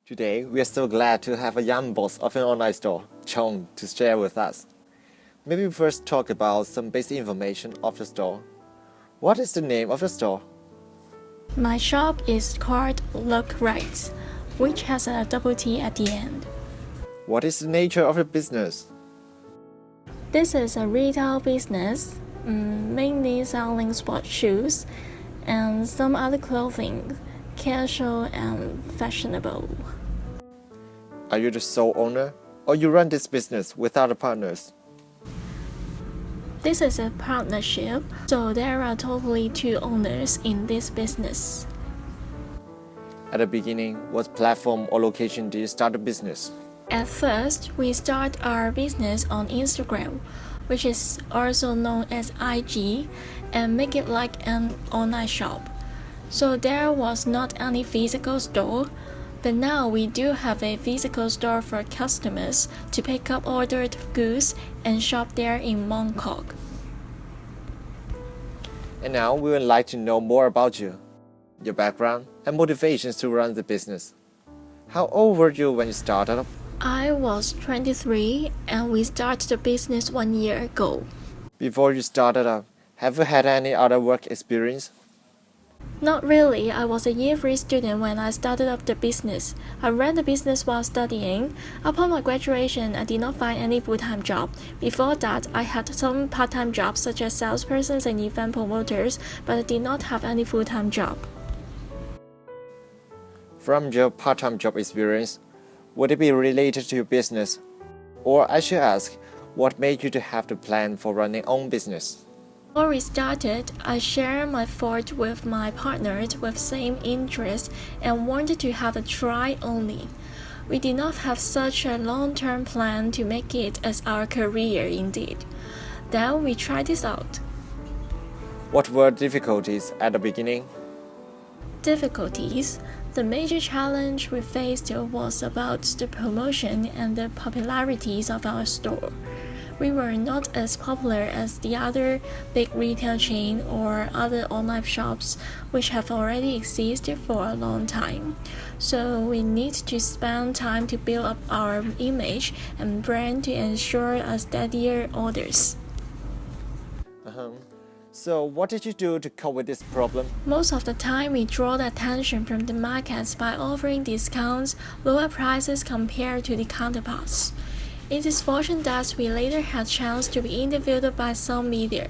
Today, we are so glad to have a young boss of an online store, Chong, to share with us. Maybe we first talk about some basic information of the store. What is the name of the store? My shop is called Lookrightt, which has a double T at the end. What is the nature of the business? This is a retail business, mainly selling sports shoes and some other clothing, casual and fashionable. Are you the sole owner, or you run this business with other partners? This is a partnership, so there are totally 2 owners in this business. At the beginning, what platform or location did you start the business? At first, we start our business on Instagram, which is also known as IG, and make it like an online shop. So there was not any physical store, but now we do have a physical store for customers to pick up ordered goods and shop there in Bangkok. And now we would like to know more about you, your background, and motivations to run the business. How old were you when you started up? I was 23 and we started the business 1 year ago. Before you started up, have you had any other work experience? Not really. I was a year 3 student when I started up the business. I ran the business while studying. Upon my graduation, I did not find any full-time job. Before that, I had some part-time jobs such as salespersons and event promoters, but I did not have any full-time job. From your part-time job experience, would it be related to your business? Or I should ask, what made you to have the plan for running your own business? Before we started, I shared my thought with my partners with same interest and wanted to have a try only. We did not have such a long-term plan to make it as our career indeed. Then we tried this out. What were difficulties at the beginning? Difficulties. The major challenge we faced was about the promotion and the popularities of our store. We were not as popular as the other big retail chain or other online shops which have already existed for a long time. So we need to spend time to build up our image and brand to ensure a steadier orders. So what did you do to cope with this problem? Most of the time, we draw the attention from the markets by offering discounts, lower prices compared to the counterparts. It is fortunate that we later had chance to be interviewed by some media.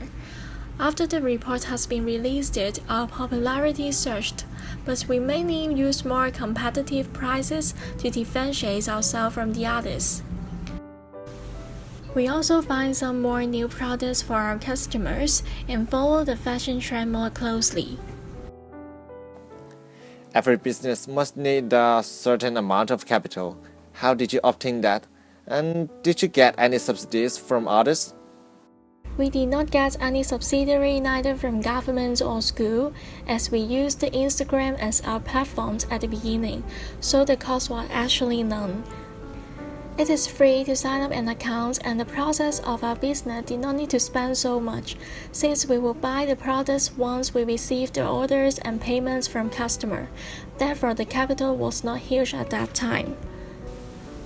After the report has been released, our popularity surged, but we mainly use more competitive prices to differentiate ourselves from the others. We also find some more new products for our customers and follow the fashion trend more closely. Every business must need a certain amount of capital. How did you obtain that? And did you get any subsidies from others? We did not get any subsidy neither from government or school, as we used Instagram as our platform at the beginning, so the cost was actually none. It is free to sign up an account, and the process of our business did not need to spend so much, since we will buy the products once we receive the orders and payments from customers. Therefore, the capital was not huge at that time.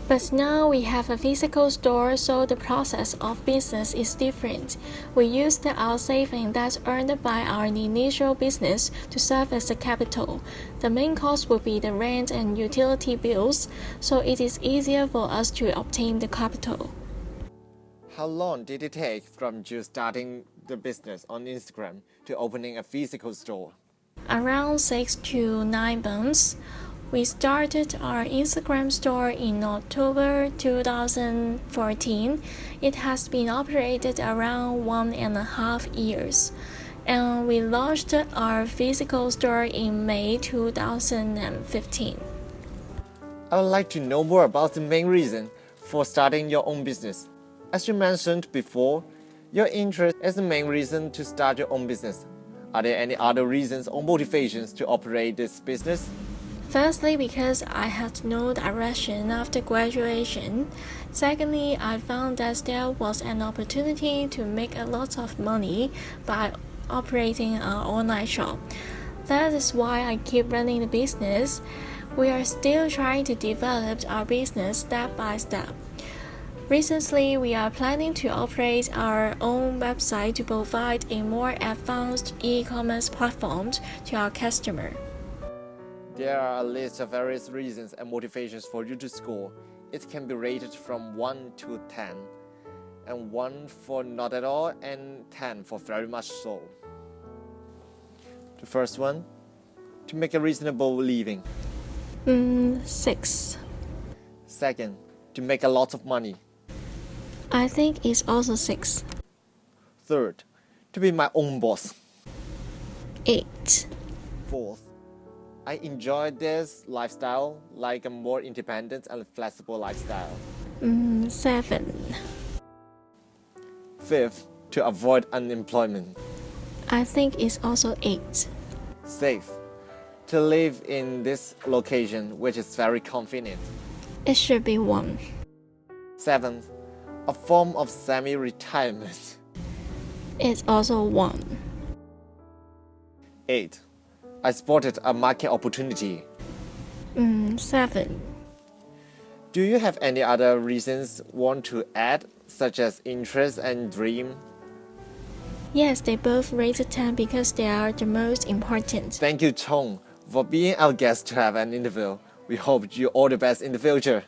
But now we have a physical store, so the process of business is different. We use our savings that's earned by our initial business to serve as the capital. The main cost will be the rent and utility bills, so it is easier for us to obtain the capital. How long did it take from you starting the business on Instagram to opening a physical store? Around 6 to 9 months. We started our Instagram store in October 2014. It has been operated around 1.5 years. And we launched our physical store in May 2015. I would like to know more about the main reason for starting your own business. As you mentioned before, your interest is the main reason to start your own business. Are there any other reasons or motivations to operate this business? Firstly, because I had no direction after graduation. Secondly, I found that there was an opportunity to make a lot of money by operating an online shop. That is why I keep running the business. We are still trying to develop our business step by step. Recently, we are planning to operate our own website to provide a more advanced e-commerce platform to our customer. There are a list of various reasons and motivations for you to score. It can be rated from 1 to 10, and 1 for not at all and 10 for very much so. The first one, to make a reasonable living. 6. Second, to make a lot of money. I think it's also 6. Third, to be my own boss. 8. Fourth, I enjoy this lifestyle, like a more independent and flexible lifestyle. 7. Fifth, to avoid unemployment. I think it's also 8. Sixth, to live in this location, which is very convenient. It should be 1. Seventh, a form of semi-retirement. It's also 1. 8. I spotted a market opportunity. 7. Do you have any other reasons want to add, such as interest and dream? Yes, they both rated 10 because they are the most important. Thank you, Chong, for being our guest to have an interview. We hope you all the best in the future.